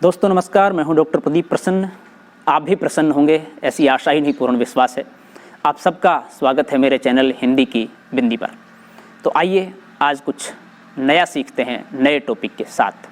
दोस्तों नमस्कार, मैं हूं डॉक्टर प्रदीप प्रसन्न। आप भी प्रसन्न होंगे ऐसी आशा ही नहीं, पूर्ण विश्वास है। आप सबका स्वागत है मेरे चैनल हिंदी की बिंदी पर। तो आइए आज कुछ नया सीखते हैं नए टॉपिक के साथ।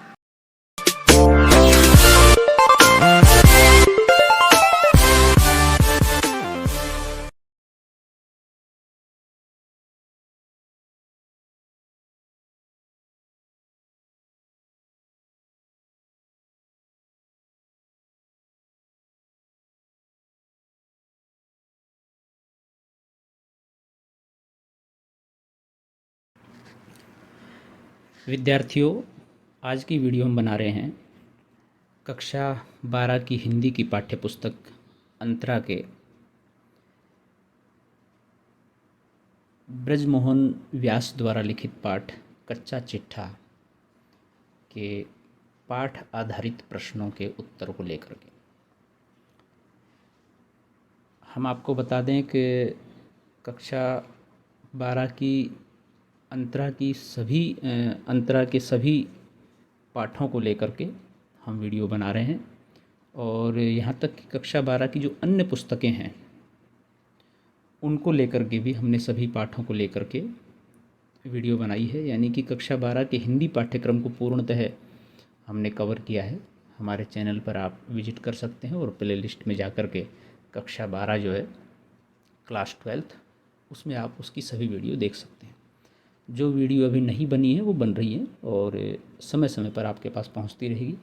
विद्यार्थियों, आज की वीडियो हम बना रहे हैं कक्षा 12 की हिंदी की पाठ्यपुस्तक अंतरा के ब्रजमोहन व्यास द्वारा लिखित पाठ कच्चा चिट्ठा के पाठ आधारित प्रश्नों के उत्तर को लेकर के। हम आपको बता दें कि कक्षा 12 की अंतरा के सभी पाठों को लेकर के हम वीडियो बना रहे हैं, और यहाँ तक कि कक्षा 12 की जो अन्य पुस्तकें हैं उनको लेकर के भी हमने सभी पाठों को लेकर के वीडियो बनाई है। यानी कि कक्षा 12 के हिंदी पाठ्यक्रम को पूर्णतः हमने कवर किया है। हमारे चैनल पर आप विजिट कर सकते हैं और प्ले लिस्ट में जाकर के कक्षा 12 जो है क्लास 12th, उसमें आप उसकी सभी वीडियो देख सकते हैं। जो वीडियो अभी नहीं बनी है वो बन रही है और समय समय पर आपके पास पहुंचती रहेगी।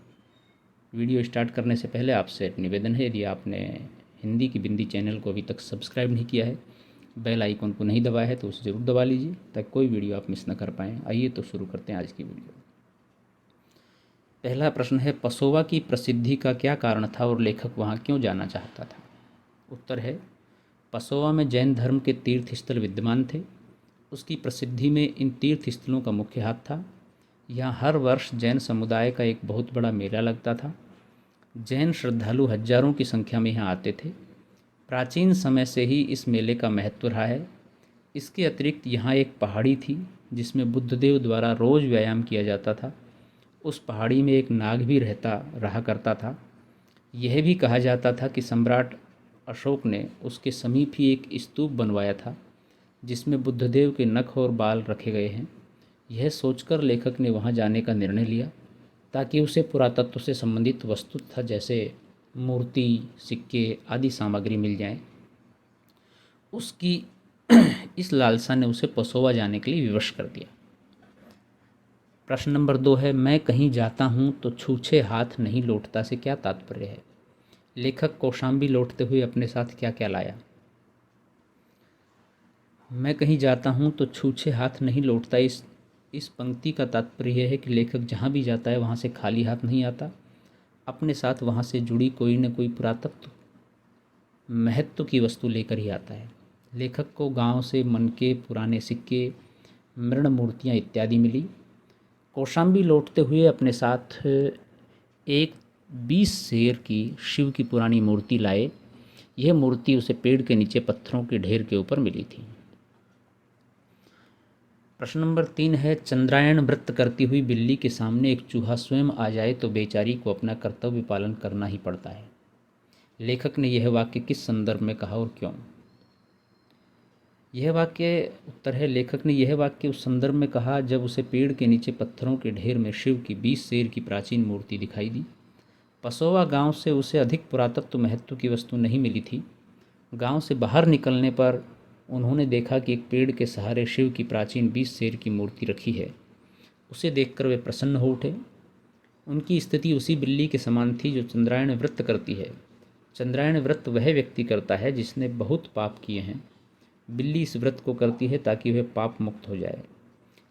वीडियो स्टार्ट करने से पहले आपसे एक निवेदन है, यदि आपने हिंदी की बिंदी चैनल को अभी तक सब्सक्राइब नहीं किया है, बेल आइकन को नहीं दबाया है, तो उसे ज़रूर दबा लीजिए ताकि कोई वीडियो आप मिस न कर पाएँ। आइए तो शुरू करते हैं आज की वीडियो। पहला प्रश्न है, पसोवा की प्रसिद्धि का क्या कारण था और लेखक वहाँ क्यों जाना चाहता था? उत्तर है, पसोवा में जैन धर्म के तीर्थ स्थल विद्यमान थे। उसकी प्रसिद्धि में इन तीर्थ स्थलों का मुख्य हाथ था। यहाँ हर वर्ष जैन समुदाय का एक बहुत बड़ा मेला लगता था। जैन श्रद्धालु हजारों की संख्या में यहाँ आते थे। प्राचीन समय से ही इस मेले का महत्व रहा है। इसके अतिरिक्त यहाँ एक पहाड़ी थी जिसमें बुद्धदेव द्वारा रोज़ व्यायाम किया जाता था। उस पहाड़ी में एक नाग भी रहा करता था। यह भी कहा जाता था कि सम्राट अशोक ने उसके समीप ही एक स्तूप बनवाया था जिसमें बुद्धदेव के नख और बाल रखे गए हैं। यह सोचकर लेखक ने वहाँ जाने का निर्णय लिया ताकि उसे पुरातत्व से संबंधित वस्तु तथा जैसे मूर्ति, सिक्के आदि सामग्री मिल जाएं। उसकी इस लालसा ने उसे पसोवा जाने के लिए विवश कर दिया। प्रश्न नंबर 2 है, मैं कहीं जाता हूँ तो छूछे हाथ नहीं लौटता से क्या तात्पर्य है? लेखक कौशाम्बी लौटते हुए अपने साथ क्या क्या लाया? मैं कहीं जाता हूँ तो छूछे हाथ नहीं लौटता, इस पंक्ति का तात्पर्य है कि लेखक जहाँ भी जाता है वहाँ से खाली हाथ नहीं आता। अपने साथ वहाँ से जुड़ी कोई न कोई पुरातत्व महत्व की वस्तु लेकर ही आता है। लेखक को गांव से मनके पुराने सिक्के, मृण मूर्तियाँ इत्यादि मिली। कौशाम्बी लौटते हुए अपने साथ एक 20 शेर की शिव की पुरानी मूर्ति लाए। यह मूर्ति उसे पेड़ के नीचे पत्थरों के ढेर के ऊपर मिली थी। प्रश्न नंबर 3 है, चंद्रायण व्रत करती हुई बिल्ली के सामने एक चूहा स्वयं आ जाए तो बेचारी को अपना कर्तव्य पालन करना ही पड़ता है। लेखक ने यह वाक्य किस संदर्भ में कहा और क्यों? यह वाक्य उत्तर है, लेखक ने यह वाक्य उस संदर्भ में कहा जब उसे पेड़ के नीचे पत्थरों के ढेर में शिव की 20 शेर की प्राचीन मूर्ति दिखाई दी। पसोवा गांव से उसे अधिक पुरातत्व महत्व की वस्तु नहीं मिली थी। गांव से बाहर निकलने पर उन्होंने देखा कि एक पेड़ के सहारे शिव की प्राचीन 20 शेर की मूर्ति रखी है। उसे देखकर वे प्रसन्न हो उठे। उनकी स्थिति उसी बिल्ली के समान थी जो चंद्रायण व्रत करती है। चंद्रायण व्रत वह व्यक्ति करता है जिसने बहुत पाप किए हैं। बिल्ली इस व्रत को करती है ताकि वह पाप मुक्त हो जाए,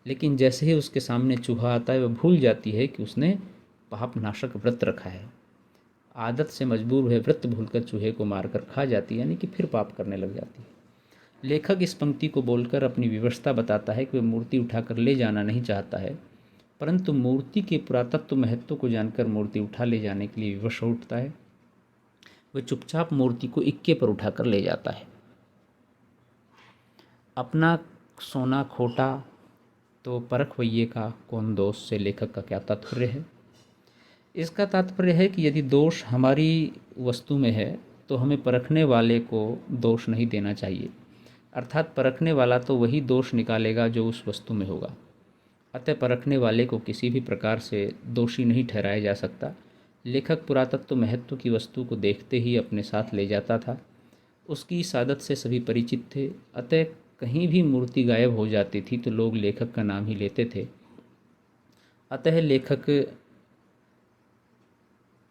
लेकिन जैसे ही उसके सामने चूहा आता है वह भूल जाती है कि उसने पाप नाशक व्रत रखा है। आदत से मजबूर वह व्रत भूलकर चूहे को मारकर खा जाती है, यानी कि फिर पाप करने लग जाती है। लेखक इस पंक्ति को बोलकर अपनी विवशता बताता है कि वह मूर्ति उठाकर ले जाना नहीं चाहता है, परंतु मूर्ति के पुरातत्व महत्व को जानकर मूर्ति उठा ले जाने के लिए विवश हो उठता है। वह चुपचाप मूर्ति को इक्के पर उठाकर ले जाता है। अपना सोना खोटा तो परखवैये का कौन दोष से लेखक का क्या तात्पर्य है? इसका तात्पर्य है कि यदि दोष हमारी वस्तु में है तो हमें परखने वाले को दोष नहीं देना चाहिए, अर्थात परखने वाला तो वही दोष निकालेगा जो उस वस्तु में होगा। अतः परखने वाले को किसी भी प्रकार से दोषी नहीं ठहराया जा सकता। लेखक पुरातत्व महत्व की वस्तु को देखते ही अपने साथ ले जाता था। उसकी इस आदत से सभी परिचित थे। अतः कहीं भी मूर्ति गायब हो जाती थी तो लोग लेखक का नाम ही लेते थे। अतः लेखक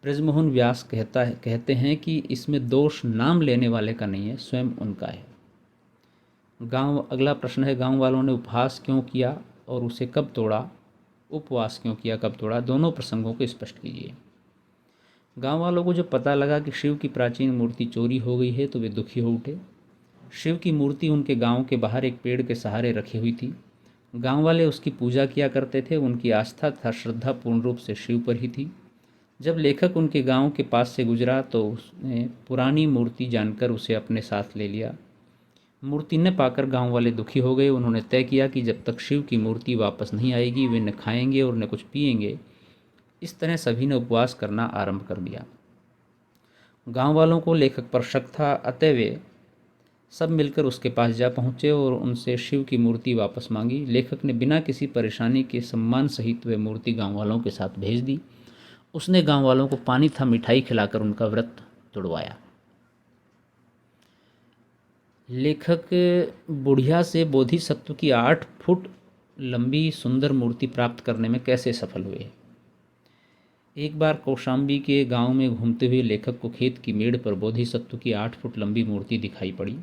ब्रजमोहन व्यास कहते हैं कि इसमें दोष नाम लेने वाले का नहीं है, स्वयं उनका है। अगला प्रश्न है, गांव वालों ने उपहास क्यों किया और उसे कब तोड़ा? उपवास क्यों किया, कब तोड़ा? दोनों प्रसंगों को स्पष्ट कीजिए। गांव वालों को जब पता लगा कि शिव की प्राचीन मूर्ति चोरी हो गई है तो वे दुखी हो उठे। शिव की मूर्ति उनके गांव के बाहर एक पेड़ के सहारे रखी हुई थी। गांव वाले उसकी पूजा किया करते थे। उनकी आस्था तथा श्रद्धा पूर्ण रूप से शिव पर ही थी। जब लेखक उनके गांव के पास से गुजरा तो उसने पुरानी मूर्ति जानकर उसे अपने साथ ले लिया। मूर्ति न पाकर गांव वाले दुखी हो गए। उन्होंने तय किया कि जब तक शिव की मूर्ति वापस नहीं आएगी वे न खाएंगे और न कुछ पिएंगे। इस तरह सभी ने उपवास करना आरंभ कर दिया। गांव वालों को लेखक पर शक था, अतः वे सब मिलकर उसके पास जा पहुँचे और उनसे शिव की मूर्ति वापस मांगी। लेखक ने बिना किसी परेशानी के सम्मान सहित वे मूर्ति गाँव वालों के साथ भेज दी। उसने गाँव वालों को पानी था मिठाई खिलाकर उनका व्रत तुड़वाया। लेखक बुढ़िया से बोधिसत्व की 8 फुट लंबी सुंदर मूर्ति प्राप्त करने में कैसे सफल हुए? एक बार कौशाम्बी के गांव में घूमते हुए लेखक को खेत की मेड़ पर बोधिसत्व की 8 फुट लंबी मूर्ति दिखाई पड़ी।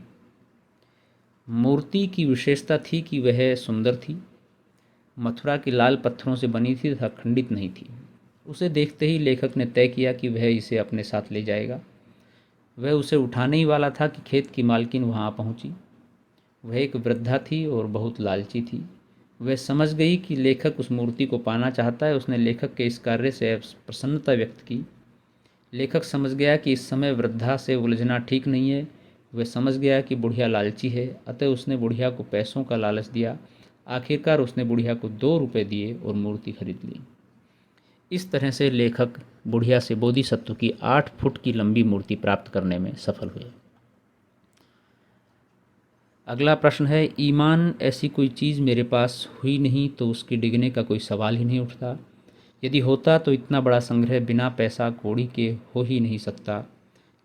मूर्ति की विशेषता थी कि वह सुंदर थी, मथुरा के लाल पत्थरों से बनी थी तथा खंडित नहीं थी। उसे देखते ही लेखक ने तय किया कि वह इसे अपने साथ ले जाएगा। वह उसे उठाने ही वाला था कि खेत की मालकिन वहाँ आ पहुँची। वह एक वृद्धा थी और बहुत लालची थी। वह समझ गई कि लेखक उस मूर्ति को पाना चाहता है। उसने लेखक के इस कार्य से प्रसन्नता व्यक्त की। लेखक समझ गया कि इस समय वृद्धा से उलझना ठीक नहीं है। वह समझ गया कि बुढ़िया लालची है, अतः उसने बुढ़िया को पैसों का लालच दिया। आखिरकार उसने बुढ़िया को 2 रुपये दिए और मूर्ति खरीद ली। इस तरह से लेखक बुढ़िया से बोधिसत्व की 8 फुट की लंबी मूर्ति प्राप्त करने में सफल हुए। अगला प्रश्न है, ईमान ऐसी कोई चीज़ मेरे पास हुई नहीं तो उसके डिगने का कोई सवाल ही नहीं उठता। यदि होता तो इतना बड़ा संग्रह बिना पैसा कौड़ी के हो ही नहीं सकता।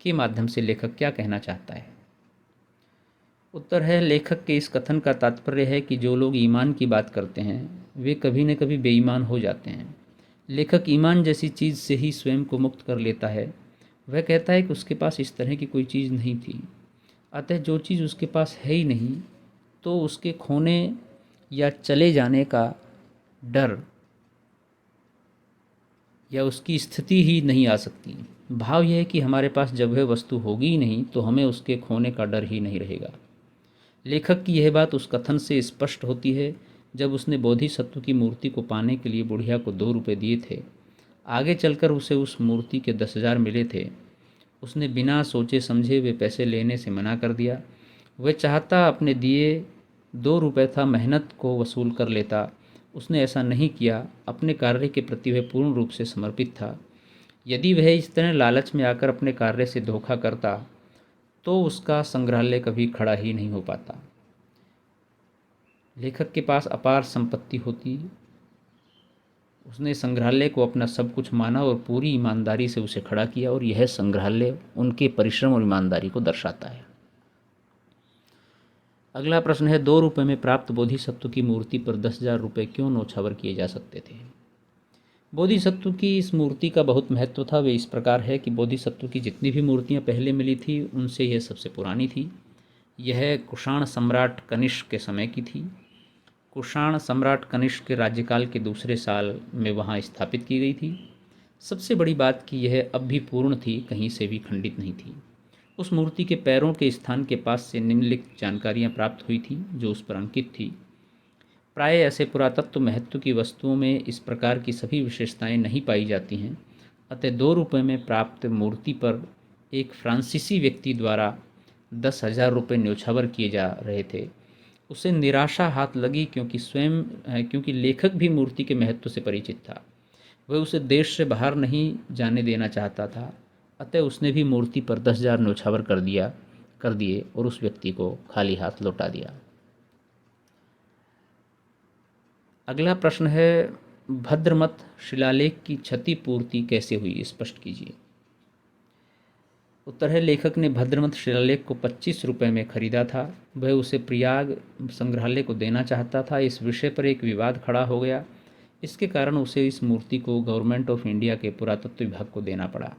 के माध्यम से लेखक क्या कहना चाहता है? उत्तर है, लेखक के इस कथन का तात्पर्य है कि जो लोग ईमान की बात करते हैं वे कभी न कभी बेईमान हो जाते हैं। लेखक ईमान जैसी चीज़ से ही स्वयं को मुक्त कर लेता है। वह कहता है कि उसके पास इस तरह की कोई चीज़ नहीं थी। अतः जो चीज़ उसके पास है ही नहीं तो उसके खोने या चले जाने का डर या उसकी स्थिति ही नहीं आ सकती। भाव यह है कि हमारे पास जब वह वस्तु होगी ही नहीं तो हमें उसके खोने का डर ही नहीं रहेगा। लेखक की यह बात उस कथन से स्पष्ट होती है जब उसने बोधिसत्व की मूर्ति को पाने के लिए बुढ़िया को 2 रुपये दिए थे। आगे चलकर उसे उस मूर्ति के 10,000 मिले थे। उसने बिना सोचे समझे वे पैसे लेने से मना कर दिया। वह चाहता अपने दिए 2 रुपये था मेहनत को वसूल कर लेता। उसने ऐसा नहीं किया। अपने कार्य के प्रति वह पूर्ण रूप से समर्पित था। यदि वह इस तरह लालच में आकर अपने कार्य से धोखा करता तो उसका संग्रहालय कभी खड़ा ही नहीं हो पाता। लेखक के पास अपार संपत्ति होती, उसने संग्रहालय को अपना सब कुछ माना और पूरी ईमानदारी से उसे खड़ा किया, और यह संग्रहालय उनके परिश्रम और ईमानदारी को दर्शाता है। अगला प्रश्न है, 2 रुपये में प्राप्त बोधिसत्व की मूर्ति पर 10,000 रुपये क्यों न्योछावर किए जा सकते थे? बोधिसत्व की इस मूर्ति का बहुत महत्व था। वे इस प्रकार है कि बोधिसत्व की जितनी भी मूर्तियाँ पहले मिली थी उनसे यह सबसे पुरानी थी। यह कुषाण सम्राट कनिष्क के समय की थी। कुषाण सम्राट कनिष्क के राज्यकाल के दूसरे साल में वहाँ स्थापित की गई थी। सबसे बड़ी बात कि यह अब भी पूर्ण थी, कहीं से भी खंडित नहीं थी। उस मूर्ति के पैरों के स्थान के पास से निम्नलिखित जानकारियाँ प्राप्त हुई थी जो उस पर अंकित थी। प्राय ऐसे पुरातत्व महत्व की वस्तुओं में इस प्रकार की सभी विशेषताएं नहीं पाई जाती हैं। अतः 2 रुपये में प्राप्त मूर्ति पर एक फ्रांसीसी व्यक्ति द्वारा 10,000 रुपये न्योछावर किए जा रहे थे। उसे निराशा हाथ लगी क्योंकि लेखक भी मूर्ति के महत्व से परिचित था। वह उसे देश से बाहर नहीं जाने देना चाहता था, अतः उसने भी मूर्ति पर 10,000 न्योछावर कर दिए और उस व्यक्ति को खाली हाथ लौटा दिया। अगला प्रश्न है, भद्रमत शिलालेख की क्षतिपूर्ति कैसे हुई, स्पष्ट कीजिए। उत्तर है, लेखक ने भद्रमत शिलालेख को 25 रुपये में खरीदा था। वह उसे प्रयाग संग्रहालय को देना चाहता था। इस विषय पर एक विवाद खड़ा हो गया। इसके कारण उसे इस मूर्ति को गवर्नमेंट ऑफ इंडिया के पुरातत्व विभाग को देना पड़ा।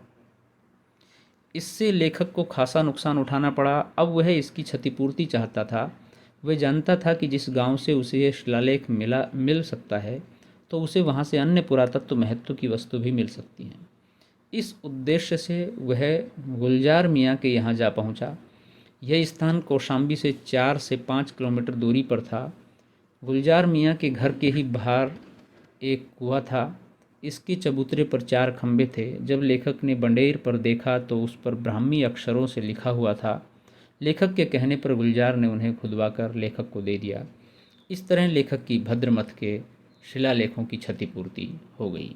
इससे लेखक को खासा नुकसान उठाना पड़ा। अब वह इसकी क्षतिपूर्ति चाहता था। वह जानता था कि जिस गांव से उसे यह शिलालेख मिल सकता है, तो उसे वहां से अन्य पुरातत्व महत्व की वस्तु भी मिल सकती हैं। इस उद्देश्य से वह गुलजार मियाँ के यहाँ जा पहुँचा। यह स्थान कौशाम्बी से 4 से 5 किलोमीटर दूरी पर था। गुलजार मियाँ के घर के ही बाहर एक कुआं था। इसके चबूतरे पर 4 खंभे थे। जब लेखक ने बंडेर पर देखा तो उस पर ब्राह्मी अक्षरों से लिखा हुआ था। लेखक के कहने पर गुलजार ने उन्हें खुदवाकर लेखक को दे दिया। इस तरह लेखक की भद्रमत के शिलालेखों की क्षतिपूर्ति हो गई।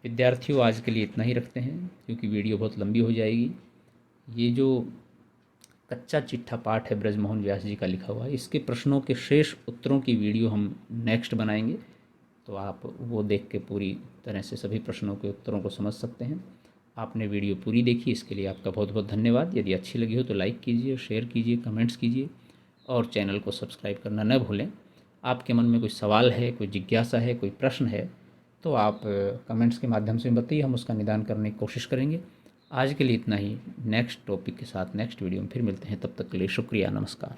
विद्यार्थियों, आज के लिए इतना ही रखते हैं क्योंकि वीडियो बहुत लंबी हो जाएगी। ये जो कच्चा चिट्ठा पाठ है ब्रजमोहन व्यास जी का लिखा हुआ, इसके प्रश्नों के शेष उत्तरों की वीडियो हम नेक्स्ट बनाएंगे, तो आप वो देख के पूरी तरह से सभी प्रश्नों के उत्तरों को समझ सकते हैं। आपने वीडियो पूरी देखी, इसके लिए आपका बहुत बहुत धन्यवाद। यदि अच्छी लगी हो तो लाइक कीजिए, शेयर कीजिए, कमेंट्स कीजिए और चैनल को सब्सक्राइब करना न भूलें। आपके मन में कोई सवाल है, कोई जिज्ञासा है, कोई प्रश्न है, तो आप कमेंट्स के माध्यम से बताइए, हम उसका निदान करने की कोशिश करेंगे। आज के लिए इतना ही। नेक्स्ट टॉपिक के साथ नेक्स्ट वीडियो में फिर मिलते हैं। तब तक के लिए शुक्रिया, नमस्कार।